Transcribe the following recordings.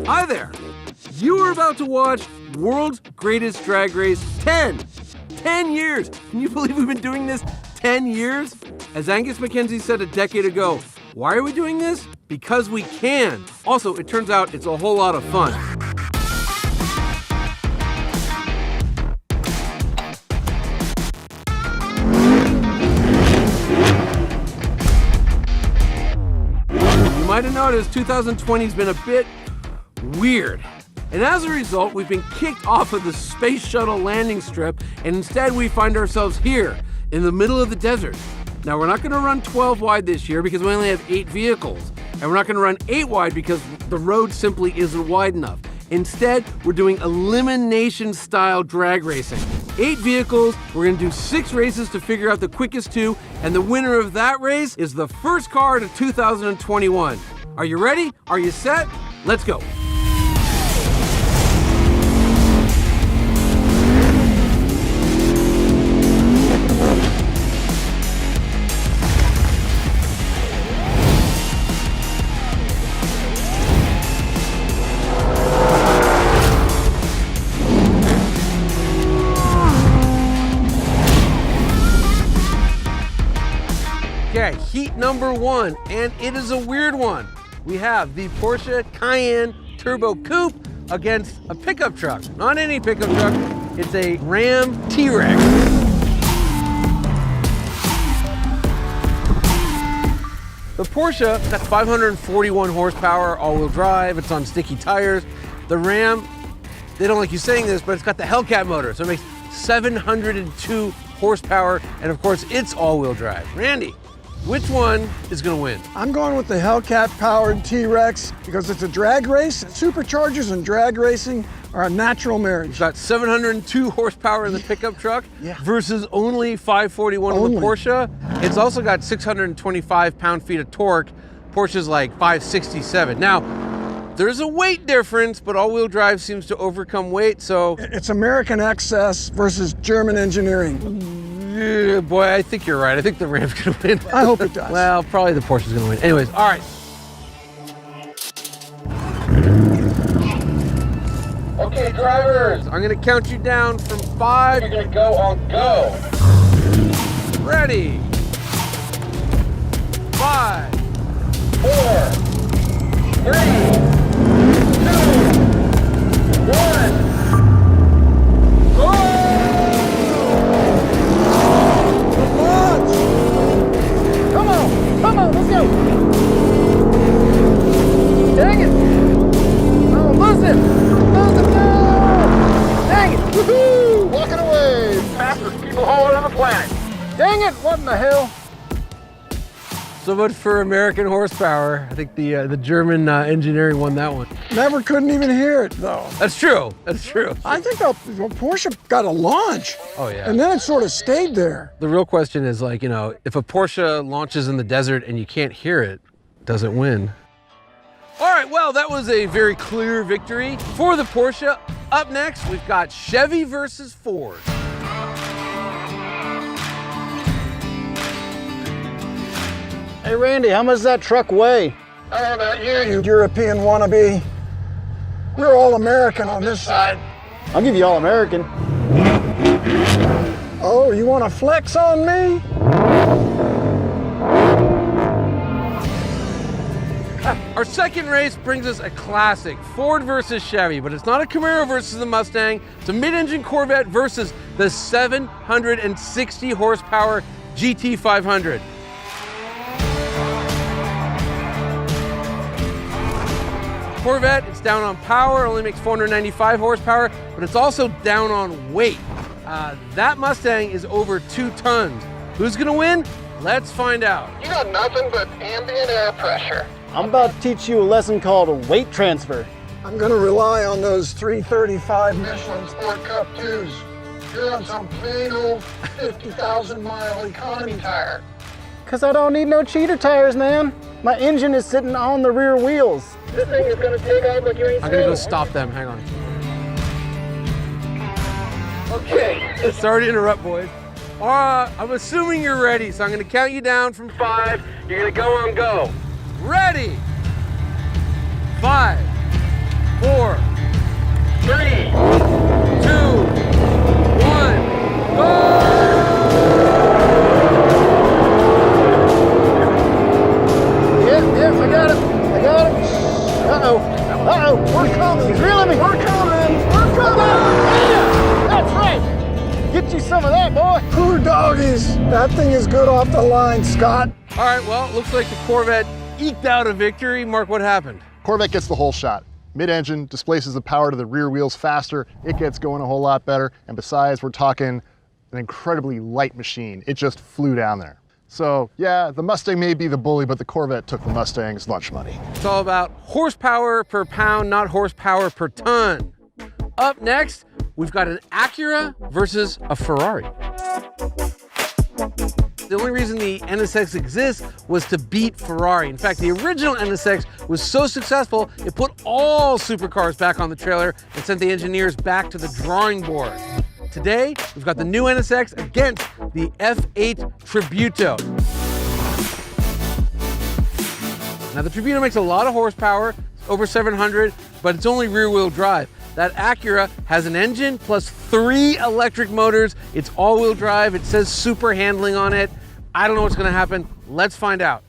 Hi there. You are about to watch World's Greatest Drag Race 10. 10 years. Can you believe we've been doing this 10 years? As Angus MacKenzie said a decade ago, why are we doing this? Because we can. Also, it turns out it's a whole lot of fun. You might have noticed 2020 has been a bit weird. And as a result, we've been kicked off of the space shuttle landing strip, and instead we find ourselves here in the middle of the desert. Now, we're not going to run 12 wide this year because we only have 8 vehicles. And we're not going to run 8 wide because the road simply isn't wide enough. Instead, we're doing elimination-style drag racing. 8 vehicles, we're going to do 6 races to figure out the quickest 2, and the winner of that race is the first car to 2021. Are you ready? Are you set? Let's go. Okay, heat number 1, and it is a weird one. We have the Porsche Cayenne Turbo Coupe against a pickup truck. Not any pickup truck, it's a Ram T-Rex. The Porsche got 541 horsepower, all-wheel drive, it's on sticky tires. The Ram, they don't like you saying this, but it's got the Hellcat motor, so it makes 702 horsepower, and of course, it's all-wheel drive. Randy, which one is going to win? I'm going with the Hellcat-powered T-Rex because it's a drag race. Superchargers and drag racing are a natural marriage. It's got 702 horsepower in the pickup truck versus only 541 in the Porsche. It's also got 625 pound-feet of torque. Porsche's like 567. Now, there's a weight difference, but all-wheel drive seems to overcome weight, so... It's American excess versus German engineering. Yeah, boy, I think you're right. I think the Ram's gonna win. I hope it does. Well, probably the Porsche's gonna win. Anyways, all right. Okay, drivers, I'm gonna count you down from 5. You're gonna go on go. Ready. 5, 4, 3, 2, 1. Go! Come on, let's go! Dang it! Oh, lose it! Lose it! No! Dang it! Woohoo! Walking away! Fastest people hauler on the planet! Dang it! What in the hell? So much for American horsepower. I think the German engineering won that one. Never couldn't even hear it, though. That's true. That's true. I think the Porsche got a launch. Oh, yeah. And then it sort of stayed there. The real question is, like, you know, if a Porsche launches in the desert and you can't hear it, does it win? All right, well, that was a very clear victory for the Porsche. Up next, we've got Chevy versus Ford. Hey, Randy, how much does that truck weigh? I don't know about you, you European wannabe. We're all American on this side. I'll give you all American. Oh, you want to flex on me? Our second race brings us a classic, Ford versus Chevy, but it's not a Camaro versus the Mustang. It's a mid-engine Corvette versus the 760 horsepower GT500. Corvette, it's down on power, only makes 495 horsepower, but it's also down on weight. That Mustang is over 2 tons. Who's gonna win? Let's find out. You got nothing but ambient air pressure. I'm about to teach you a lesson called a weight transfer. I'm going to rely on those 335 Michelin Sport Cup 2s. You're on some plain old 50,000 mile economy tire. Cause I don't need no cheater tires, man. My engine is sitting on the rear wheels. This thing is gonna take off like you ain't I'm gonna go seen. stop them, hang on. Okay, sorry to interrupt, boys. I'm assuming you're ready, so I'm gonna count you down from 5. You're gonna go on go. Ready? 5, 4, 3, 2, 1, go! Yep, I got it. Uh-oh, we're coming. He's reeling me. We're coming. Yeah, that's right. Get you some of that, boy. Poor doggies. That thing is good off the line, Scott. All right, well, it looks like the Corvette eked out a victory. Mark, what happened? Corvette gets the whole shot. Mid-engine displaces the power to the rear wheels faster. It gets going a whole lot better. And besides, we're talking an incredibly light machine. It just flew down there. So yeah, the Mustang may be the bully, but the Corvette took the Mustang's lunch money. It's all about horsepower per pound, not horsepower per ton. Up next, we've got an Acura versus a Ferrari. The only reason the NSX exists was to beat Ferrari. In fact, the original NSX was so successful, it put all supercars back on the trailer and sent the engineers back to the drawing board. Today, we've got the new NSX against the F8 Tributo. Now, the Tributo makes a lot of horsepower, over 700, but it's only rear-wheel drive. That Acura has an engine plus 3 electric motors. It's all-wheel drive. It says super handling on it. I don't know what's gonna happen. Let's find out.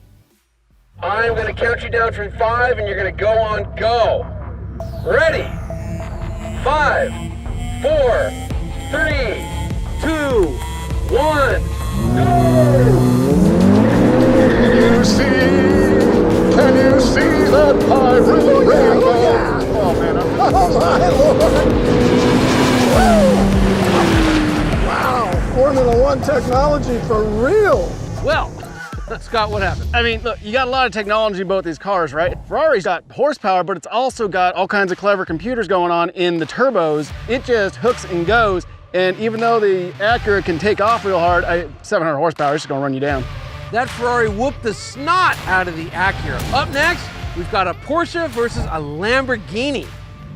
I'm gonna count you down from 5 and you're gonna go on go. Ready? 5, 4, 3, 2, 1, go! Can you see that pirate rainbow? Oh man, Oh my Lord! Wow, Formula One technology for real. Well, Scott, what happened? I mean, look, you got a lot of technology in both these cars, right? Ferrari's got horsepower, but it's also got all kinds of clever computers going on in the turbos. It just hooks and goes. And even though the Acura can take off real hard, 700 horsepower, it's just gonna run you down. That Ferrari whooped the snot out of the Acura. Up next, we've got a Porsche versus a Lamborghini.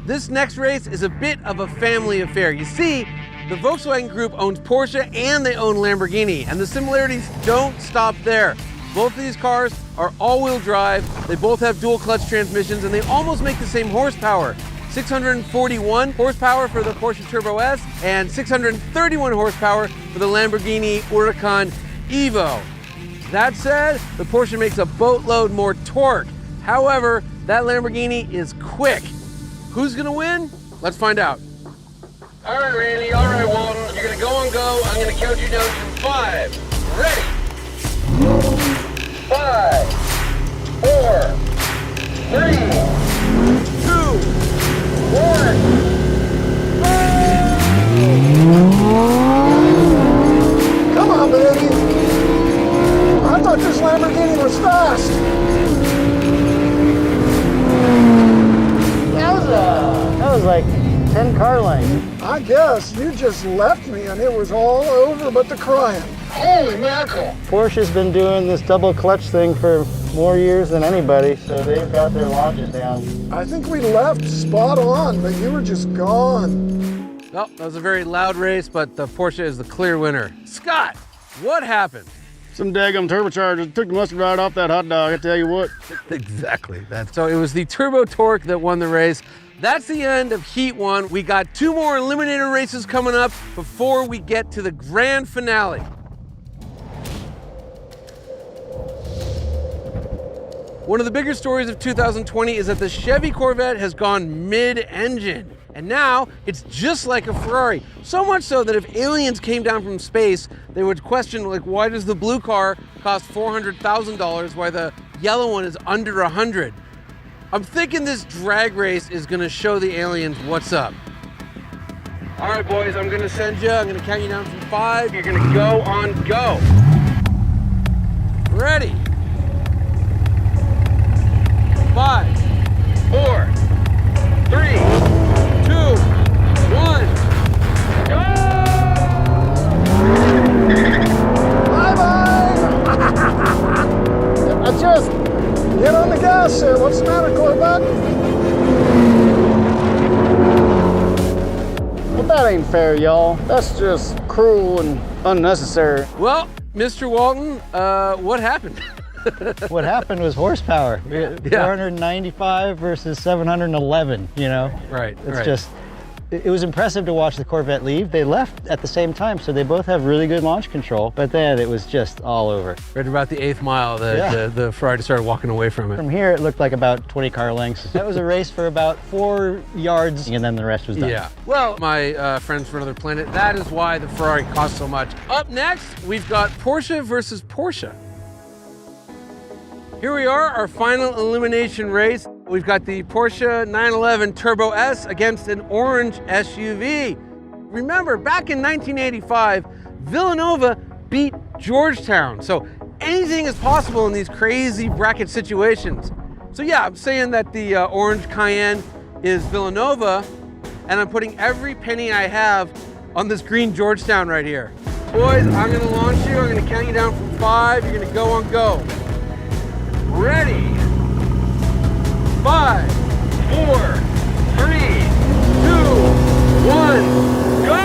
This next race is a bit of a family affair. You see, the Volkswagen Group owns Porsche and they own Lamborghini, and the similarities don't stop there. Both of these cars are all-wheel drive, they both have dual clutch transmissions, and they almost make the same horsepower. 641 horsepower for the Porsche Turbo S and 631 horsepower for the Lamborghini Huracan Evo. That said, the Porsche makes a boatload more torque. However, that Lamborghini is quick. Who's gonna win? Let's find out. All right, Randy, all right, Walton. You're gonna go on go. I'm gonna count you down from 5. Ready? 5, 4, 3, 2, 1. Come on, baby. I thought this Lamborghini was fast. That was like 10 car lengths. I guess you just left me and it was all over but the crying. Holy mackerel. Porsche's been doing this double clutch thing for more years than anybody, so they've got their launches down. I think we left spot on, but you were just gone. Well, that was a very loud race, but the Porsche is the clear winner. Scott, what happened? Some daggum turbochargers took the mustard right off that hot dog, I tell you what. Exactly. So it was the turbo torque that won the race. That's the end of Heat 1. We got 2 more eliminator races coming up before we get to the grand finale. One of the bigger stories of 2020 is that the Chevy Corvette has gone mid-engine. And now it's just like a Ferrari. So much so that if aliens came down from space, they would question, like, why does the blue car cost $400,000 while the yellow one is under 100? I'm thinking this drag race is gonna show the aliens what's up. All right, boys, I'm gonna send you. I'm gonna count you down from 5. You're gonna go on go. Ready? 5, 4, 3, 2, 1, go! Bye-bye. Adjust. Get on the gas there. What's the matter, Corvette? Well, that ain't fair, y'all. That's just cruel and unnecessary. Well, Mr. Walton, what happened? What happened was horsepower. 495 versus 711, you know? Right, It's just, it was impressive to watch the Corvette leave. They left at the same time, so they both have really good launch control, but then it was just all over. Right about the 8th mile, the Ferrari started walking away from it. From here, it looked like about 20 car lengths. That was a race for about 4 yards, and then the rest was done. Yeah. Well, my friends from another planet, that is why the Ferrari costs so much. Up next, we've got Porsche versus Porsche. Here we are, our final elimination race. We've got the Porsche 911 Turbo S against an orange SUV. Remember, back in 1985, Villanova beat Georgetown. So anything is possible in these crazy bracket situations. So yeah, I'm saying that the orange Cayenne is Villanova, and I'm putting every penny I have on this green Georgetown right here. Boys, I'm gonna launch you. I'm gonna count you down from 5. You're gonna go on go. Ready? 5, 4, 3, 2, 1, go!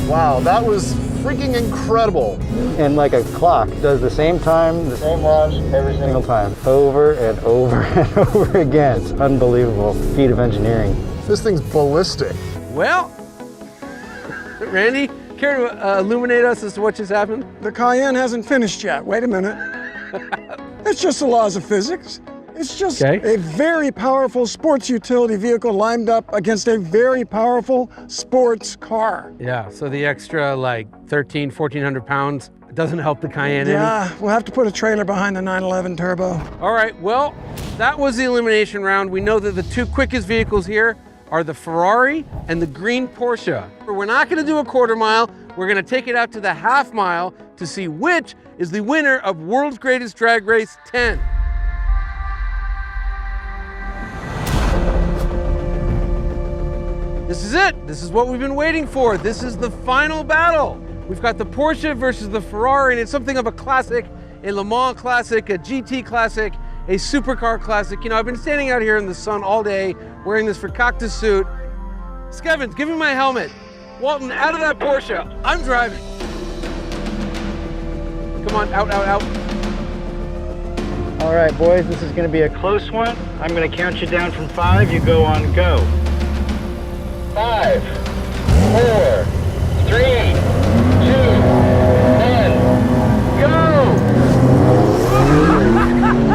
Wow, that was freaking incredible. And like a clock, does the same time, the same launch every single time, over and over and over again. It's unbelievable feat of engineering. This thing's ballistic. Well, Randy, care to illuminate us as to what just happened? The Cayenne hasn't finished yet. Wait a minute. It's just the laws of physics. It's just a very powerful sports utility vehicle lined up against a very powerful sports car. Yeah, so the extra like 1,400 pounds doesn't help the Cayenne any? Yeah, we'll have to put a trailer behind the 911 Turbo. All right, well, that was the elimination round. We know that the 2 quickest vehicles here are the Ferrari and the green Porsche. We're not gonna do a quarter mile. We're gonna take it out to the half mile to see which is the winner of World's Greatest Drag Race 10. This is it. This is what we've been waiting for. This is the final battle. We've got the Porsche versus the Ferrari, and it's something of a classic, a Le Mans classic, a GT classic, a supercar classic. You know, I've been standing out here in the sun all day wearing this Fakakta suit. Skevins, give me my helmet. Walton, out of that Porsche. I'm driving. Come on, out, out, out. All right, boys, this is gonna be a close one. I'm gonna count you down from 5, you go on go. 5, 4, 3, 2, 1, go!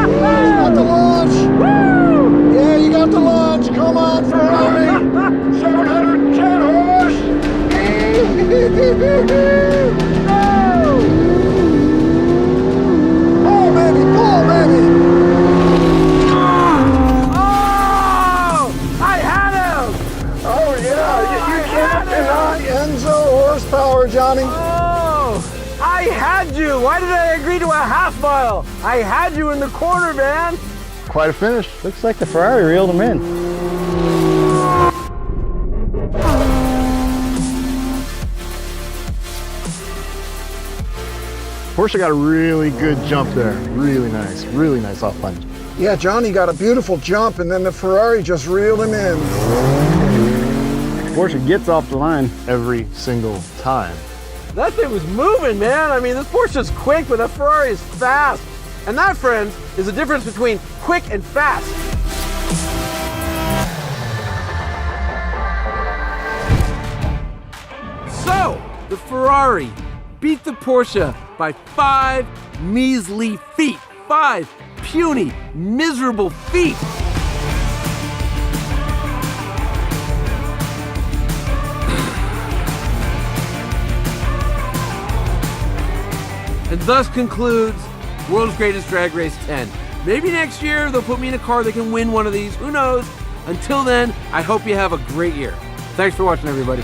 You got the launch! Yeah, you got the launch! Come on, Ferrari! 710 horse! Pull, baby! Pull, baby! Oh! I had him! Oh, yeah! You can't deny Enzo horsepower, Johnny! Oh! I had you! Why did I agree to a half mile? I had you in the corner, man! Quite a finish. Looks like the Ferrari reeled him in. Porsche got a really good jump there. Really nice off punch. Yeah, Johnny got a beautiful jump, and then the Ferrari just reeled him in. Porsche gets off the line. Every single time. That thing was moving, man. I mean, this Porsche's quick, but that Ferrari is fast. And that, friends, is the difference between quick and fast. So, the Ferrari beat the Porsche by 5 measly feet. 5 puny, miserable feet. And thus concludes World's Greatest Drag Race 10. Maybe next year they'll put me in a car that can win one of these. Who knows? Until then, I hope you have a great year. Thanks for watching, everybody.